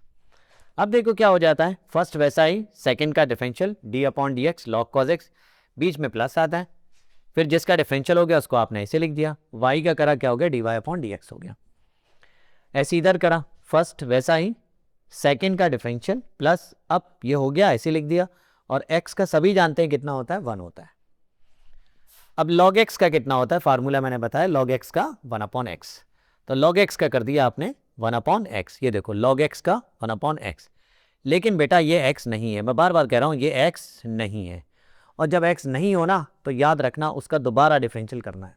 अब देखो क्या हो जाता है, फर्स्ट वैसा ही, सेकंड का differential d upon d x log cos x, बीच में प्लस आता है, फिर जिसका डिफरेंशियल हो गया उसको आपने ऐसे लिख दिया, y का करा क्या हो गया, dy अपॉन डी एक्स हो गया। ऐसे इधर करा, फर्स्ट वैसा ही, सेकंड का डिफरेंशियल प्लस, अब ये हो गया ऐसे लिख दिया, और x का सभी जानते हैं कितना होता है, 1 होता है। अब log x का कितना होता है, फार्मूला मैंने बताया, log x का 1 अपॉन x, तो log x का कर दिया आपने 1 अपॉन x। ये देखो log x का 1 अपॉन x, लेकिन बेटा ये x नहीं है, मैं बार बार कह रहा हूँ ये x नहीं है। और जब x नहीं हो ना तो याद रखना उसका दोबारा डिफरेंशियल करना है।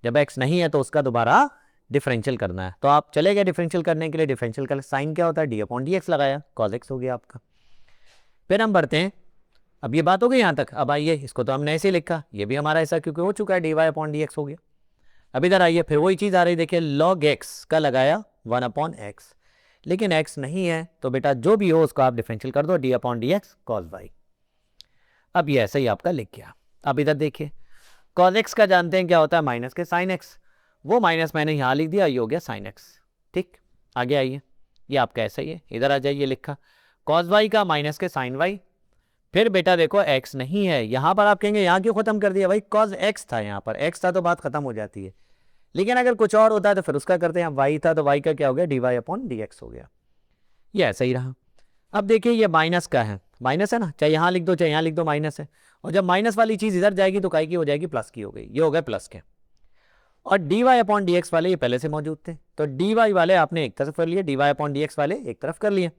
जब x नहीं है तो उसका दोबारा डिफरेंशियल करना है। तो आप चले गए डिफरेंशियल करने के लिए, डिफरेंशियल का साइन क्या होता है, d अपॉन डी एक्स लगाया, cos x हो गया आपका। फिर हम बढ़ते हैं, अब ये बात हो गई यहाँ तक। अब आइए, इसको तो हमने ऐसे लिखा, ये भी हमारा ऐसा क्योंकि हो चुका है, dy अपॉन डी एक्स हो गया। अब इधर आइए, फिर वही चीज़ आ रही, देखिए log x का लगाया 1 अपॉन x, लेकिन x नहीं है तो बेटा जो भी हो उसको आप डिफरेंशियल कर दो, d upon d x cos y. अब ये ऐसा ही आपका लिख गया। अब इधर देखिए, cos x का जानते हैं क्या होता है, माइनस के साइन x, वो माइनस मैंने यहाँ लिख दिया, ये हो गया साइन x। ठीक, आगे आइए, ये आपका ऐसा ही है, इधर आ जाइए, लिखा cos y का माइनस के साइन y। फिर बेटा देखो x नहीं है, यहाँ पर आप कहेंगे यहाँ क्यों खत्म कर दिया भाई, cos x था, यहाँ पर x था तो बात खत्म हो जाती है, लेकिन अगर कुछ और होता है तो फिर उसका करते हैं। y था तो y का क्या हो गया, dy अपॉन डी एक्स हो गया। ये ऐसा ही रहा। अब देखिए ये माइनस का है, माइनस है ना, चाहे यहाँ लिख दो चाहे यहाँ लिख दो, माइनस है, और जब माइनस वाली चीज इधर जाएगी तो काय की हो जाएगी, प्लस की हो गई, ये हो गए प्लस के। और dy अपॉन डी एक्स वाले ये पहले से मौजूद थे, तो dy वाले आपने एक तरफ कर लिए, dy अपॉन डी एक्स वाले एक तरफ कर लिए।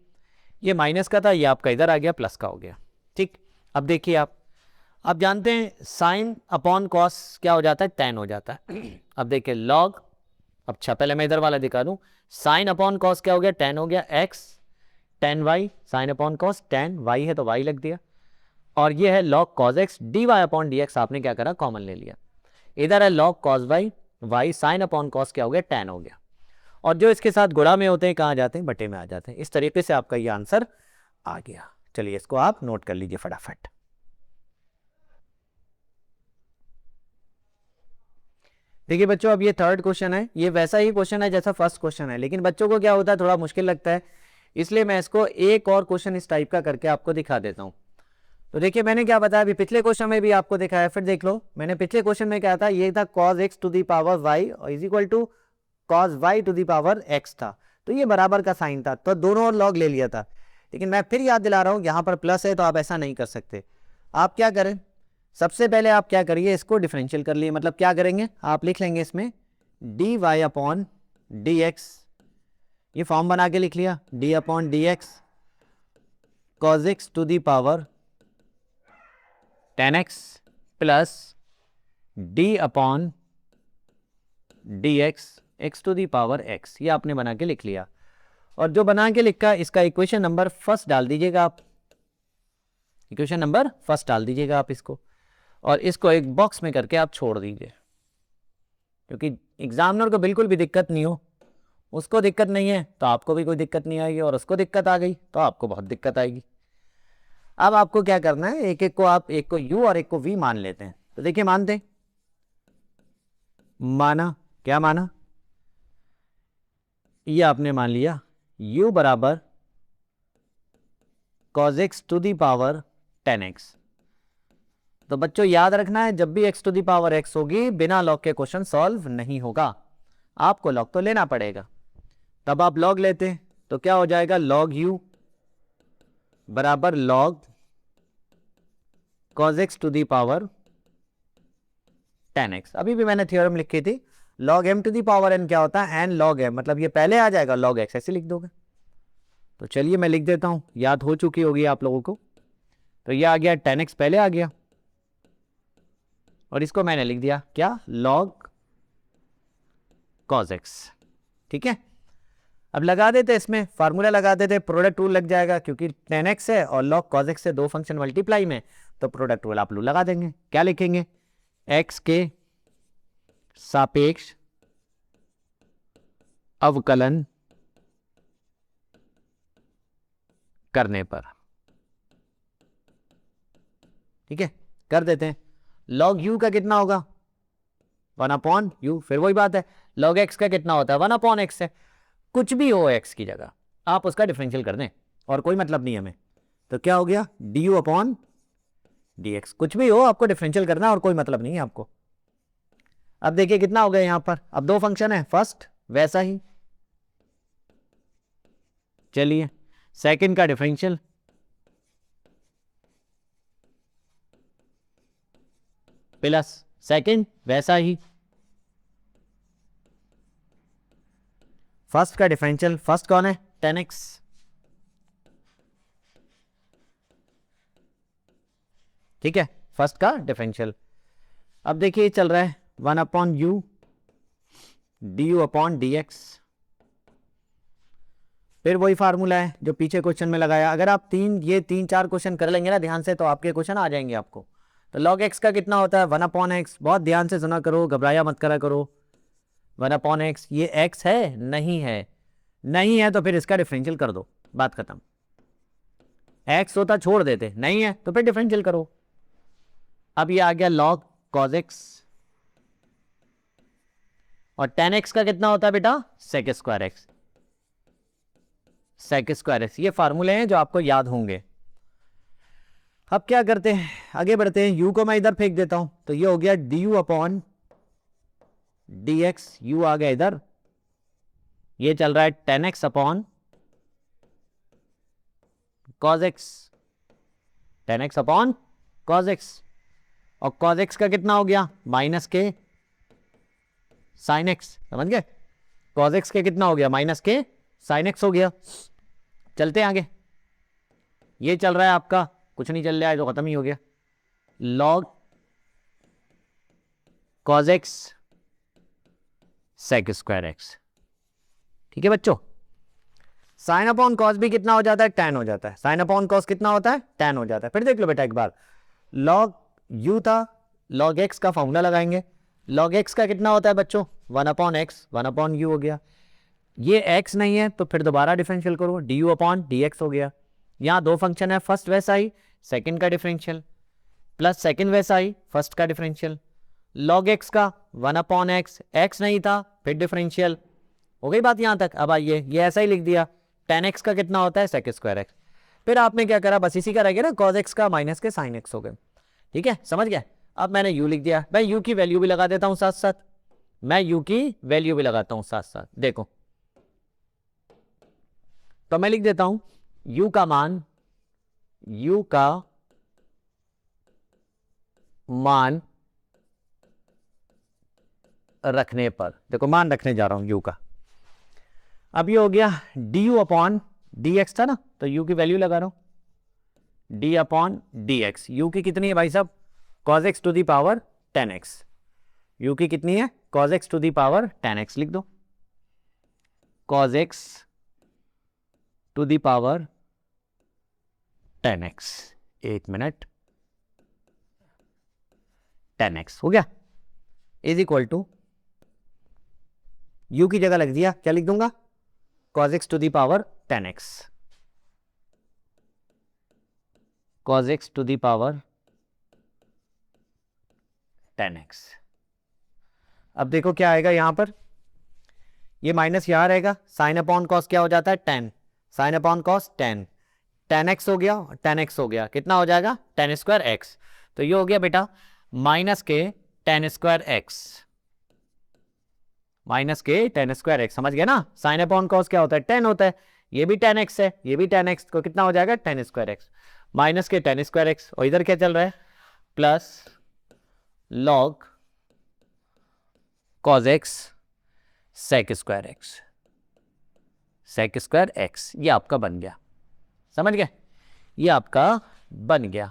ये माइनस का था, ये आपका इधर आ गया, प्लस का हो गया। ठीक, अब देखिए आप जानते हैं साइन अपॉन कॉस क्या हो जाता है, टेन हो जाता है। अब देखिए लॉग, अच्छा पहले मैं इधर वाला दिखा दूं, साइन अपॉन कॉस क्या हो गया, टेन हो गया, x tan y, sine upon cos tan y है तो वाई लग दिया, और ये है log cos x, d y upon d x आपने क्या करा, कॉमन ले लिया। इधर है log cos y, y sine upon cos क्या हो गया, टेन हो गया, और जो इसके साथ गुणा में होते हैं कहाँ जाते हैं, बटे में आ जाते हैं। इस तरीके से आपका ये आंसर आ गया। चलिए इसको आप नोट कर लीजिए फटाफट। देखिए बच्चों, अब ये थर्ड क्वेश्चन है, ये वैसा ही क्वेश्चन है जैसा फर्स्ट क्वेश्चन है, लेकिन बच्चों को क्या होता है, थोड़ा मुश्किल लगता है, इसलिए मैं इसको एक और क्वेश्चन इस टाइप का करके आपको दिखा देता हूं। तो देखिए मैंने क्या बताया, अभी पिछले क्वेश्चन में भी आपको दिखाया, फिर देख लो, मैंने पिछले क्वेश्चन में क्या था, ये था cos x to the power y is equal to cos y to the power x था, तो ये बराबर का साइन था, तो दोनों और लॉग ले लिया था। लेकिन मैं फिर याद दिला रहा हूं, यहां पर प्लस है तो आप ऐसा नहीं कर सकते। आप क्या करें, सबसे पहले आप क्या करिए, इसको डिफरेंशियल कर लिए, मतलब क्या करेंगे, आप लिख लेंगे इसमें d y upon d x, ये फॉर्म बना के लिख लिया, d upon d x cos x to the power 10x plus d upon d x x to the power x, ये आपने बना के लिख लिया। और जो बना के लिखा इसका इक्वेशन नंबर फर्स्ट डाल दीजिएगा आप, इक्वेशन नंबर फर्स्ट डाल दीजिएगा आप इसको, और इसको एक बॉक्स में करके आप छोड़ दीजिए, क्योंकि एग्जामिनर को बिल्कुल भी दिक्कत नहीं हो, उसको दिक्कत नहीं है तो आपको भी कोई दिक्कत नहीं आएगी, और उसको दिक्कत आ गई तो आपको बहुत दिक्कत आएगी। अब आपको क्या करना है, एक एक को आप, एक को u और एक को v मान लेते हैं। तो देखिए मानते हैं, माना, क्या माना, ये आपने मान लिया u बराबर cos x to the power 10x, तो बच्चों याद रखना है, जब भी x to the power x होगी बिना लॉग के क्वेश्चन सॉल्व नहीं होगा, आपको लॉग तो लेना पड़ेगा। तब आप लॉग लेते हैं तो क्या हो जाएगा, लॉग u बराबर log cos x to the power 10x। अभी भी मैंने थ्योरम लिखी थी, log m to the power n क्या होता है, n log m, मतलब ये पहले आ जाएगा, log x ऐसे लिख दोगे। तो चलिए मैं लिख देता हूं, याद हो चुकी होगी आप लोगों को। तो ये आ गया 10x पहले आ गया, और इसको मैंने लिख दिया क्या, log cos x। ठीक है, अब लगा देते इसमें फार्मूला लगा देते, प्रोडक्ट रूल लग जाएगा, क्योंकि 10x है और log cos x से दो फंक्शन मल्टीप्लाई में, तो प्रोडक्ट रूल आप लोग लगा देंगे। क्या लिखेंगे, x के सापेक्ष अवकलन करने पर। ठीक है, कर देते हैं। log u का कितना होगा, 1/u, फिर वही बात है, log x का कितना होता है, 1/x है। कुछ भी हो x की जगह आप उसका डिफरेंशियल कर दें, और कोई मतलब नहीं हमें। तो क्या हो गया, du/dx, कुछ भी हो आपको डिफरेंशियल करना, और कोई मतलब नहीं है आपको। अब देखिए कितना हो गया यहां पर, अब दो फंक्शन है, फर्स्ट वैसा ही, चलिए सेकंड का डिफरेंशियल, प्लस सेकंड वैसा ही, फर्स्ट का डिफरेंशियल, फर्स्ट कौन है, 10x, ठीक है, फर्स्ट का डिफरेंशियल। अब देखिए चल रहा है 1/u du/dx, फिर वही फार्मूला है जो पीछे क्वेश्चन में लगाया। अगर आप ये तीन चार क्वेश्चन कर लेंगे ना ध्यान से, तो आपके क्वेश्चन आ जाएंगे आपको। तो log x का कितना होता है, 1/x, बहुत ध्यान से सुना करो, घबराया मत करा करो। 1/x, ये x है, नहीं है, नहीं है तो फिर इसका डिफरेंशियल कर दो, बात खत्म। x होता छोड़ देते, नहीं है तो फिर डिफरेंशियल करो। अब ये आ गया log cos x, और 10x का कितना होता है बेटा, sec square x, sec square x। ये फार्मूले हैं जो आपको याद होंगे। अब क्या करते हैं, आगे बढ़ते हैं। u को मैं इधर फेंक देता हूं, तो ये हो गया du/dx, u आ गया इधर, ये चल रहा है 10x/cos x, 10x/cos x, और cos x का कितना हो गया, -k sin x, समझ गए, cos x के कितना हो गया, -k sin x हो गया। चलते हैं आगे, ये चल रहा है आपका, कुछ नहीं चल रहा है तो खत्म ही हो गया, log cos x sec square x। ठीक है बच्चों, sin/cos भी कितना हो जाता है, tan हो जाता है, sin/cos कितना होता है, tan हो जाता है। फिर देख लो बेटा एक बार, log u था, log x का फॉर्मूला लगाएंगे, log x का कितना होता है बच्चों, 1/x, 1/u हो गया। ये x नहीं है तो फिर दोबारा डिफरेंशियल करो, du/dx हो गया। यहां दो फंक्शन है, फर्स्ट वैसा ही, सेकंड का डिफरेंशियल, प्लस सेकंड वैसा ही, फर्स्ट का डिफरेंशियल। log x का 1/x, x नहीं था फिर डिफरेंशियल, हो गई बात यहां तक। अब आइए, ये ऐसा ही लिख दिया, 10x का कितना होता है, sec स्क्वायर x। फिर आपने क्या करा, बस इसी का रह गया ना, cos x का -k sin x हो गए। ठीक है, समझ गया। अब मैंने u लिख दिया, मैं u की वैल्यू भी लगा देता हूं साथ साथ, मैं u की वैल्यू भी लगाता हूं साथ साथ। देखो तो मैं लिख देता हूं u का मान रखने पर, देखो मान रखने जा रहा हूं u का। अब ये हो गया du/dx था ना, तो u की वैल्यू लगा रहा हूं, d/dx, u की कितनी है भाई साहब, cos x to the power 10x, u की कितनी है, cos x to the power 10x, लिख दो cos x to the power 10x, एक मिनट, 10x हो गया, इज इक्वल टू, u की जगह लग दिया, क्या लिख दूंगा, cos x to the power 10x, cos x to the power 10x। अब देखो क्या आएगा यहां पर, ये माइनस यहां रहेगा, sin/cos क्या हो जाता है, tan, sin/cos tan, tan x हो गया, tan x हो गया, कितना हो जाएगा, tan स्क्वायर x। तो ये हो गया बेटा माइनस के टेन स्क्वायर एक्स, माइनस के टेन स्क्वायर एक्स, समझ गया ना। साइन अपॉन कॉस क्या होता है, 10 होता है, ये भी 10x है, ये भी 10x, तो कितना हो जाएगा टेन स्क्वायर एक्स माइनस के टेन स्क्वायर एक्स, और इधर क्या चल रहा है plus log cos x sec square x, sec square x, ये आपका बन गया, समझ गए, ये आपका बन गया।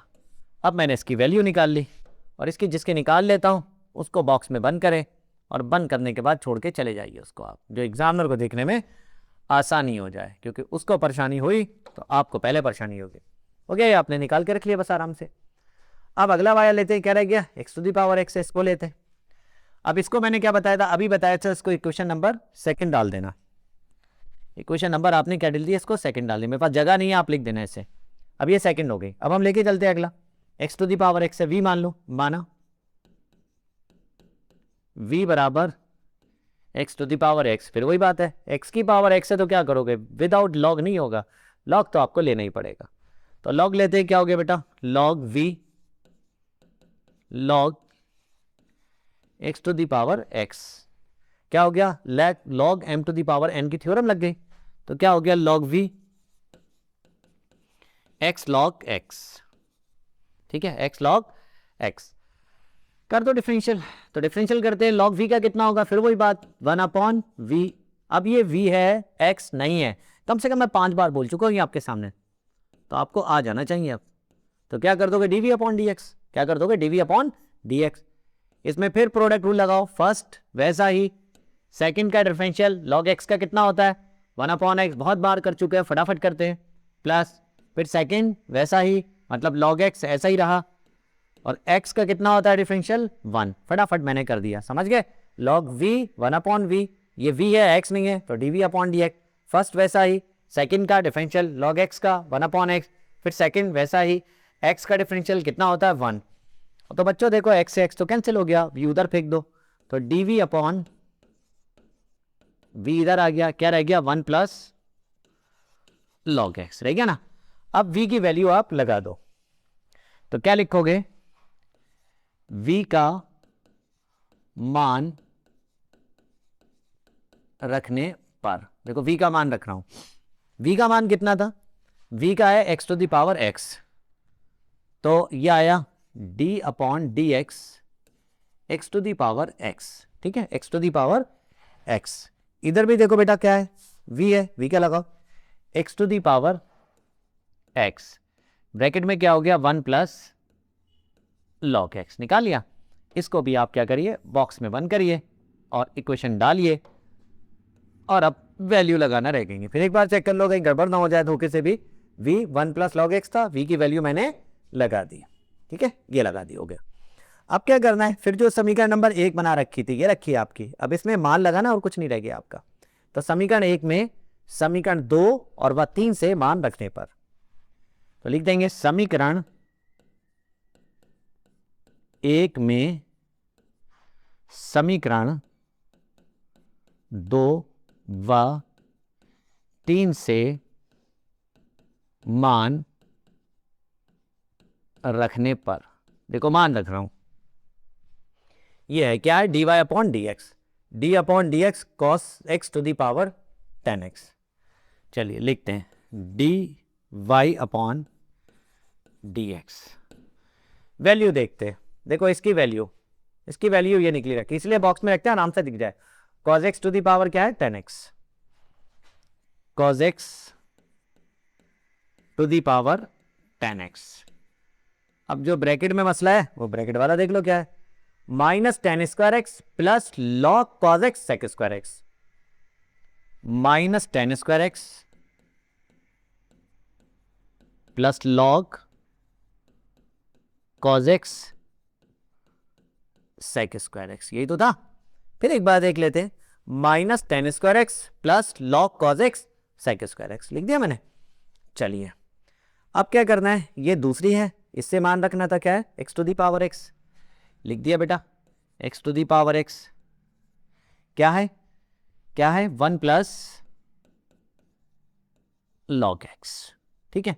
अब मैंने इसकी वैल्यू निकाल ली, और इसकी जिसके निकाल लेता हूं उसको बॉक्स में बंद करें, और बंद करने के बाद छोड़ के चले जाइए उसको आप, जो एग्जामिनर को देखने में आसानी हो जाए, क्योंकि उसको परेशानी हुई तो आपको पहले परेशानी होगी। हो गया, ये आपने निकाल के रख लिया बस आराम से। अब अगला वाया लेते हैं, क्या रह गया x to the power x, इसको लेते हैं। अब इसको मैंने क्या बताया था, अभी बताया था, इसको इक्वेशन नंबर सेकंड डाल देना। इक्वेशन नंबर आपने क्या डाल दिया, इसको सेकंड डाल दिया, मेरे पास जगह नहीं है, आप लिख देना ऐसे। अब ये सेकंड हो गई। अब हम लेके चलते हैं अगला, x to the power x है, वी मान लो, माना v बराबर x to the power x, फिर वही बात है, एक्स की पावर एक्स है तो क्या करोगे, विदाउट लॉग नहीं होगा, लॉग तो आपको लेना ही पड़ेगा। तो लॉग लेते हैं, क्या हो गया बेटा log v log x to the power x, क्या हो गया log m to the power n की थ्योरम लग गई, तो क्या हो गया log v x log x, ठीक है, x लॉग x। कर दो डिफरेंशियल, तो डिफरेंशियल करते हैं, लॉग v का कितना होगा, फिर वही बात 1/v। अब ये v है, x नहीं है, कम से कम मैं 5 बार बोल चुका हूं ये आपके सामने, तो आपको आ जाना चाहिए अब। तो क्या कर दोगे dv/dx, क्या कर दोगे dv/dx, इसमें फिर प्रोडक्ट रूल लगाओ, फर्स्ट वैसा ही, सेकंड का डिफरेंशियल लॉग x का कितना होता है 1/x, बहुत बार कर चुके हैं, फटाफट करते हैं, प्लस फिर सेकंड वैसा ही, मतलब लॉग x ऐसा ही रहा, और x का कितना होता है डिफरेंशियल 1, फटाफट मैंने कर दिया, समझ गए, लॉग v 1/v, ये v है x नहीं है, तो dv/dx, फर्स्ट वैसा ही, सेकंड का डिफरेंशियल लॉग x का 1/x, फिर सेकंड वैसा ही, x का डिफरेंशियल कितना होता है 1, तो बच्चों देखो x से x तो कैंसिल हो गया, v उधर फेंक दो, तो dv/v इधर आ गया, क्या रह गया 1 प्लस लॉग x रह गया ना। अब v की वैल्यू आप लगा दो, तो क्या लिखोगे, v का मान रखने पर, देखो v का मान रख रहा हूं, v का मान कितना था, v का है x to the power x, तो ये आया d/dx x to the power x, ठीक है, x to the power x। इधर भी देखो बेटा क्या है, v है, v क्या लगाओ x to the power x, bracket में क्या हो गया 1 प्लस लॉग x, निकाल लिया। इसको भी आप क्या करिए बॉक्स में बंद करिए और इक्वेशन डालिए, और अब वैल्यू लगाना रह गई, फिर एक बार चेक कर लो कहीं गड़बड़ ना हो जाए धोखे से भी। v 1 प्लस लॉग x था, v की वैल्यू मैंने लगा दी, ठीक है, ये लगा दी, हो गया। अब क्या करना है, फिर जो समीकरण नंबर 1 बना रखी थी ये रखी है आपकी, अब इसमें मान लगाना और कुछ नहीं रह गया आपका। तो समीकरण 1 में समीकरण 2 और वह 3 से मान रखने पर, तो लिख देंगे समीकरण 1 में समीकरण 2 व 3 से मान रखने पर, देखो मान रख रहा हूं, ये है क्या है dy/dx, d/dx cos x to the power 10x। चलिए लिखते हैं dy/dx, वैल्यू देखते हैं, देखो इसकी वैल्यू ये निकली रखी, इसलिए बॉक्स में रखते हैं आराम से दिख जाए। cos x to the power क्या है 10x, cos x to the power 10x। अब जो ब्रैकेट में मसला है वो ब्रैकेट वाला देख लो क्या है, minus tan square x plus log cos x sec square x, minus tan square x plus log cos x sec square x, यही तो था। फिर एक बार देख लेते हैं, minus tan square x plus log cos x sec square x, लिख दिया मैंने। चलिए अब क्या करना है, ये दूसरी है, इससे मान रखना था क्या है एक्स टू दी पावर एक्स, लिख दिया बेटा एक्स टू दी पावर एक्स क्या है 1 प्लस लॉग एक्स, ठीक है,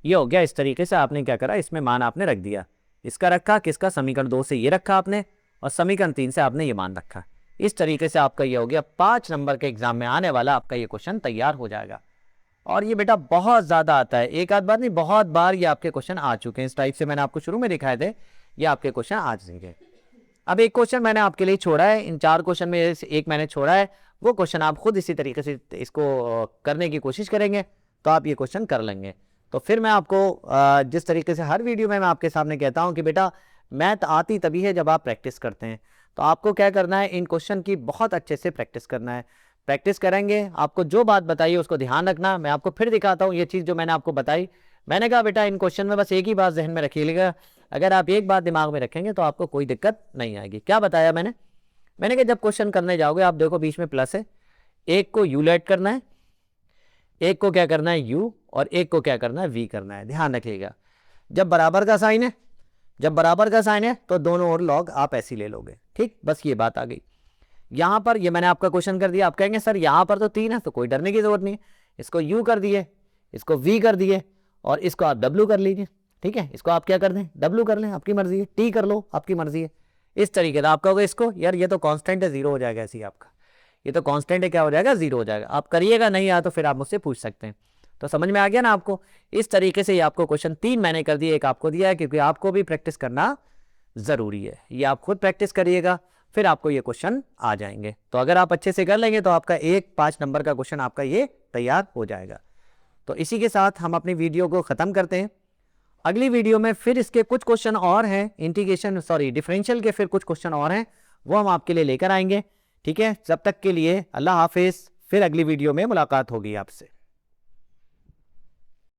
ये हो गया। इस तरीके से आपने क्या करा, इसमें मान आपने रख दिया, इसका रखा, किसका, समीकरण 2 से ये रखा आपने, और समीकरण 3 से आपने ये मान रखा। इस तरीके से आपका ये हो गया 5 नंबर के एग्जाम में आने वाला आपका ये क्वेश्चन तैयार हो जाएगा। और ये बेटा बहुत ज्यादा आता है, एक आध बार नहीं, बहुत बार ये आपके क्वेश्चन आ चुके हैं। इस टाइप से मैंने आपको शुरू में दिखाए थे, ये आपके क्वेश्चन आ जाएंगे। अब एक क्वेश्चन मैंने आपके लिए छोड़ा है, इन 4 क्वेश्चन में एक मैंने छोड़ा है, वो क्वेश्चन आप खुद इसी तरीके से इसको करने की कोशिश करेंगे तो आप ये क्वेश्चन कर लेंगे। तो फिर मैं आपको जिस तरीके से हर वीडियो में मैं आपके सामने कहता हूं कि बेटा मैथ आती तभी है जब आप प्रैक्टिस करते हैं, तो आपको क्या करना है, इन क्वेश्चन की बहुत अच्छे से प्रैक्टिस करना है। प्रैक्टिस करेंगे, आपको जो बात बताइए उसको ध्यान रखना। मैं आपको फिर दिखाता हूँ ये चीज़ जो मैंने आपको बताई। मैंने कहा बेटा इन क्वेश्चन में बस एक ही बात जहन में रखिएगा, अगर आप एक बात दिमाग में रखेंगे तो आपको कोई दिक्कत नहीं आएगी। क्या बताया मैंने कहा जब क्वेश्चन करने जाओगे आप देखो बीच में प्लस है, एक को यू लेट करना है, एक को क्या करना है यू, और एक को क्या करना है वी करना है। ध्यान रखिएगा जब बराबर का साइन है, जब बराबर का साइन है तो दोनों ओर लॉग आप ऐसे ले लोगे। ठीक, बस ये बात आ गई। यहां पर ये मैंने आपका क्वेश्चन कर दिया, आप कहेंगे सर यहां पर तो 3 है, तो कोई डरने की जरूरत नहीं है। इसको यू कर दिए, इसको वी कर दिए, और इसको आप डब्ल्यू कर लीजिए। ठीक है, इसको आप क्या कर दें, डब्ल्यू कर लें, आपकी मर्जी है, टी कर लो, आपकी मर्जी है। इस तरीके से आप कहोगे इसको यार ये तो कांस्टेंट है, 0 हो जाएगा, ऐसे ही आपका ये तो कांस्टेंट है, क्या हो जाएगा, 0 हो जाएगा। आप करिएगा, नहीं आया तो फिर आप मुझसे पूछ सकते हैं। तो समझ में आ गया ना आपको। इस तरीके से ये आपको क्वेश्चन 3 मैंने कर दिए, एक आपको दिया है, क्योंकि आपको भी प्रैक्टिस करना जरूरी है। ये आप खुद प्रैक्टिस करिएगा, फिर आपको ये क्वेश्चन आ जाएंगे। तो अगर आप अच्छे से कर लेंगे तो आपका 5 नंबर का क्वेश्चन आपका ये तैयार हो जाएगा। तो इसी के साथ हम अपनी वीडियो को खत्म करते हैं। अगली वीडियो में फिर इसके कुछ क्वेश्चन और हैं, डिफरेंशियल के फिर कुछ क्वेश्चन और हैं, वो हम आपके लिए लेकर आएंगे। ठीक है, जब तक के लिए अल्लाह हाफिज, फिर अगली वीडियो में मुलाकात होगी आपसे।